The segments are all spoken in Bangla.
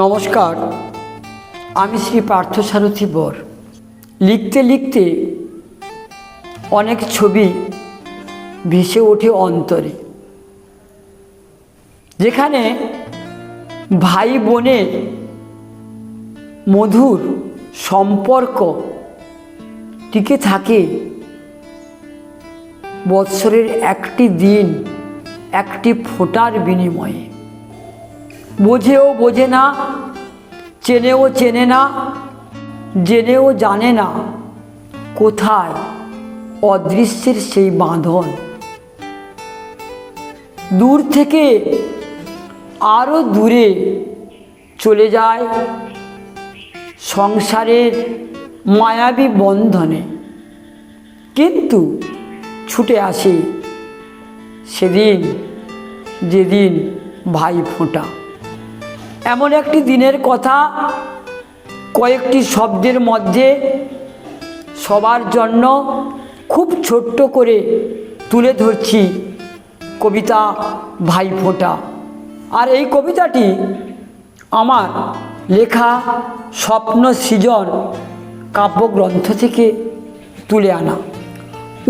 নমস্কার, আমি শ্রী পার্থসারথী বর। লিখতে লিখতে অনেক ছবি ভেসে ওঠে অন্তরে, যেখানে ভাই বোনের মধুর সম্পর্ক টিকে থাকে বৎসরের একটি দিন, একটি ফোঁটার বিনিময়ে। বোঝেও বোঝে না, চেনেও চেনে না, জেনেও জানে না কোথায় অদৃশ্যের সেই বাঁধন। দূর থেকে আরও দূরে চলে যায় সংসারের মায়াবী বন্ধনে, কিন্তু ছুটে আসে সেদিন যেদিন ভাই ফোঁটা। এমন একটি দিনের কথা কয়েকটি শব্দের মধ্যে সবার জন্য খুব ছোট্ট করে তুলে ধরছি, কবিতা ভাই ফোঁটা। আর এই কবিতাটি আমার লেখা স্বপ্ন সৃজন কাব্যগ্রন্থ থেকে তুলে আনা।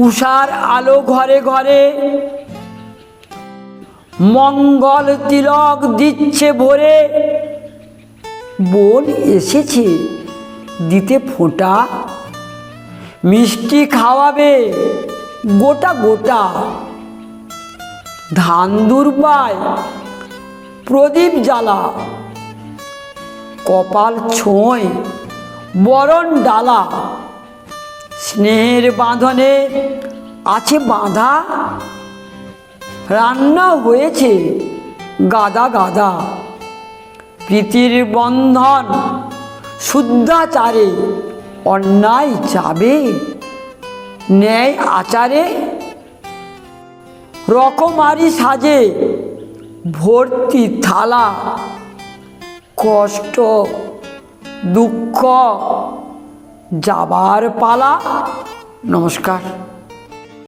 উষার আলো ঘরে ঘরে মঙ্গল তিলক দিচ্ছে ভোরে, বোন এসেছে দিতে ফোঁটা, মিষ্টি খাওয়াবে গোটা গোটা। ধান দুর্বায় প্রদীপ জ্বালা, কপাল ছোঁয় বরণ ডালা। স্নেহের বাঁধনে আছে বাঁধা, রান্না হয়েছে গাদা গাদা। প্রীতির বন্ধন শুদ্ধাচারে, অন্যায় যাবে ন্যায় আচারে। রকমারি সাজে ভর্তি থালা, কষ্ট দুঃখ যাবার পালা। নমস্কার।